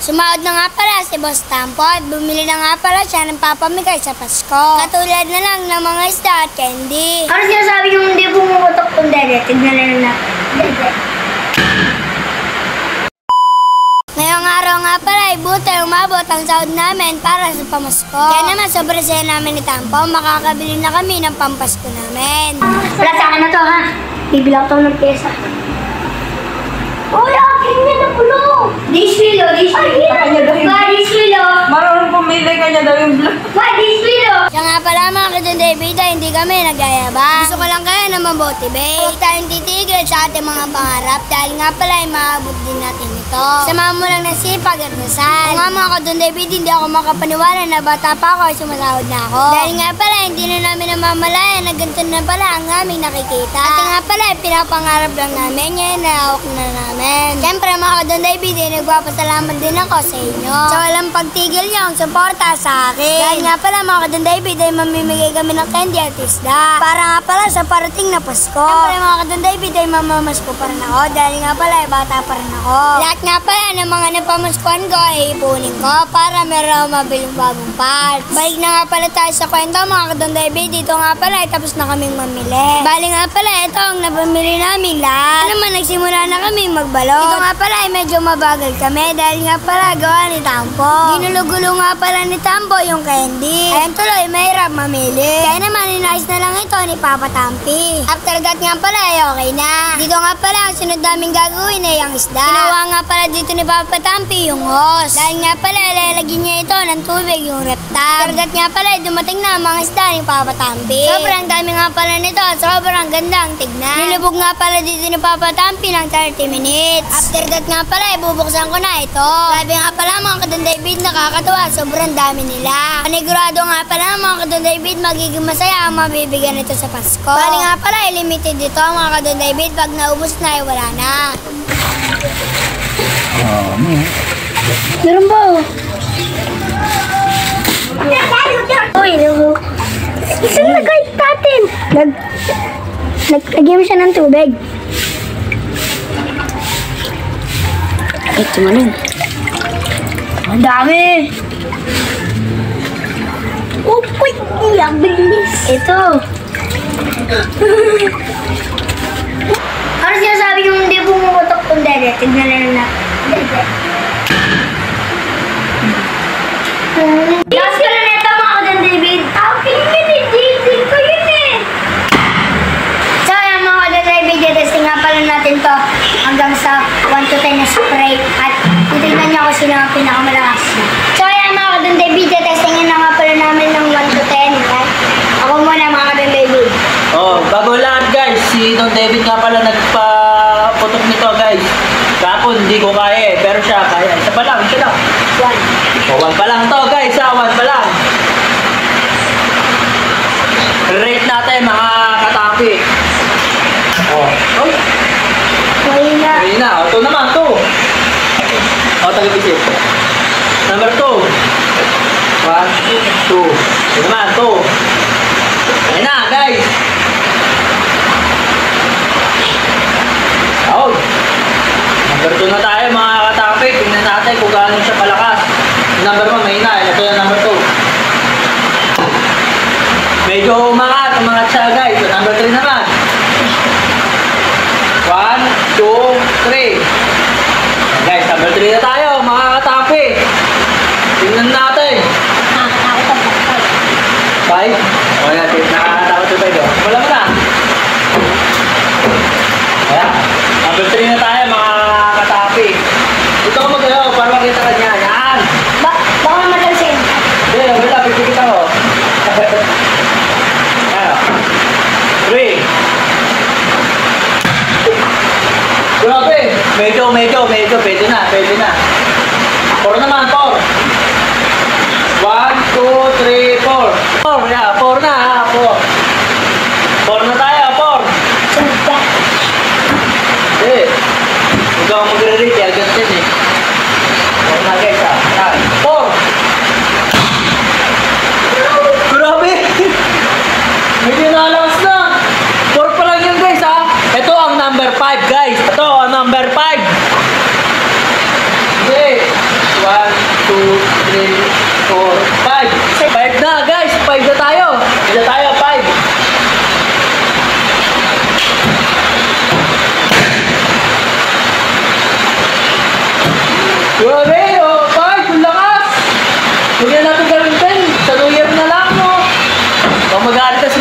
Sumahod na nga pala si Boss Tampo at bumili na nga pala siya ng papamigay sa Pasko. Katulad na lang ng mga isda at candy. Ano sinasabi yung hindi pumuputok kung dede? Tignan na lang na. Dede. Ngayong araw nga pala ay buti umabot ang sahod namin para sa pamasko. Kaya naman sobrang saya namin ni Tampo, makakabili na kami ng pampasko namin. Wala sa akin na to ha. Bibilang to ng pyesa. Uy, akin niya na pulo. Diswilo. Diswilo. Marunong pumili kanya daw yung vlog. Diswilo. Siya nga pala mga Kadon David, hindi kami nag-ayabang. Gusto ko lang kayo na mamotivate. Huwag tayong titigil sa ating mga pangarap dahil nga pala ay maabot din natin ito. Samahan mo lang ng sipag at dasal. Kung nga mga Kadon David, hindi ako makapaniwala na bata pa ako ay sumasahod na ako. Dahil nga pala, hindi na namin namamalayan na ganito na pala ang aming nakikita. At nga pala, pinapangarap lang namin, yan naawak na namin. Siyempre mga Kadon David, nagpapasalamat din ako sa inyo. Sa walang pagtigil niyo ang suporta sa akin. Dahil nga pala mga Kadon David, ay mamimigay kami ng candy at isda. Para nga pala sa parating na Pasko. Siyempre mga Kadon David, ay mamamasko pa rin ako. Dahil nga pala, ay bata pa rin ako. Lahat nga pala ng mga napamaskuhan ko ay ipunin ko para meron ako mabiling bagong parts. Balik na nga pala tayo sa kwento mga Kadon David. Dito nga pala ay tapos na kaming mamili. Bali nga pala ito ang napamili namin lahat. Ano naman nagsimula na kaming magbalot. Ito nga pala ay medyo mabagal kami dahil nga pala gawa ni Tampo. Ginulo-gulo nga pala ni Tampo yung candy. Ayan tuloy mahirap mamili. Kaya naman inayos na lang ito ni Papa Tampi. After that nga pala ay okay na. Dito nga pala ang sunod namin gagawin ay ang isda. Ginawa nga pala dito ni Papa Tampi yung hose. Dahil nga pala lalagyan niya ito ng tubig yung reptar. After that nga pala dumating na ang mga isda ni Papa Tampi. Sobrang dami nga pala nito at sobrang ganda ang tignan. Nilubog nga pala dito ni Papa Tampi ng 30 minutes. After that nga pala ibubuksan ko na ito. Sabi nga pala mga Kadon David, nakakatuwa, sobrang dami nila. Panigurado nga pala mga Kadon David, magiging masaya ang mabibigyan nito sa Pasko. Bali nga pala limited dito mga Kadon David, pag naubos na ay wala na. Meron ba? Uy, isa na guys natin. Naglagyan mo siya ng tubig. Ito mo nun. Ang dami. Uy, ang bilis. Ito. Ano sinasabi yung hindi pumuputok kung dede? Tignan na lang na. Dede. Last ko na neto mga Kadon David. Okay, yun eh. JC ko yun eh. So, yan mga Kadon David. Testing nga pala natin to hanggang sa 1 to 10 na spray. At titignan niyo kung sino ang pinakamalakas. So, yan mga Kadon David. Testingin na nga pala namin ng 1 to 10. Right? Ako muna mga Kadon David. Oh, bago lahat guys, si Don David nga pala nagpaputok nito guys. Kapon, hindi ko kaya eh, pero siya kaya. Isa pa lang, isa lang. 1. Oh, 1 pa lang to guys ha, 1 pa lang. Rate natin mga katapi. Oh, oh. Mahina. Mahina, ito naman, 2. Oh, tagabisit. Number 2. 1, 2. Ito naman, 2. Ayan na guys. Oh. Number 2 na tayo mga katapi. Tingnan natin kung gaano siya palakas. Number 1, mahina. Ito yung number 2. Medyo umangat siya guys. Number 3 naman. 1, 2, 3. Guys, number 3 na tayo mga katapi. Tingnan natin. 5. O natin, nakakatakot sa 5. Wala mo na. Ayan. Number 3 na tayo mga katapi. Dito ko mag-alaw para makita ka niya. Yan. Baka matalsin. Hindi, wala. Pipikita ko. Ayan. 3. Grabe. Medyo. Pwede na. 4 naman, 4. 1, 2, 3, 4. 4, yeah, 4 na ha, 4. 4 na tayo, 4. Hindi. Huwag ako mag-relate, agad din eh. 4 na Grabe, oh, five, ang lakas! Huwag na natin gamitin. Sa New Year na lang, no? Kung mag-aalit na si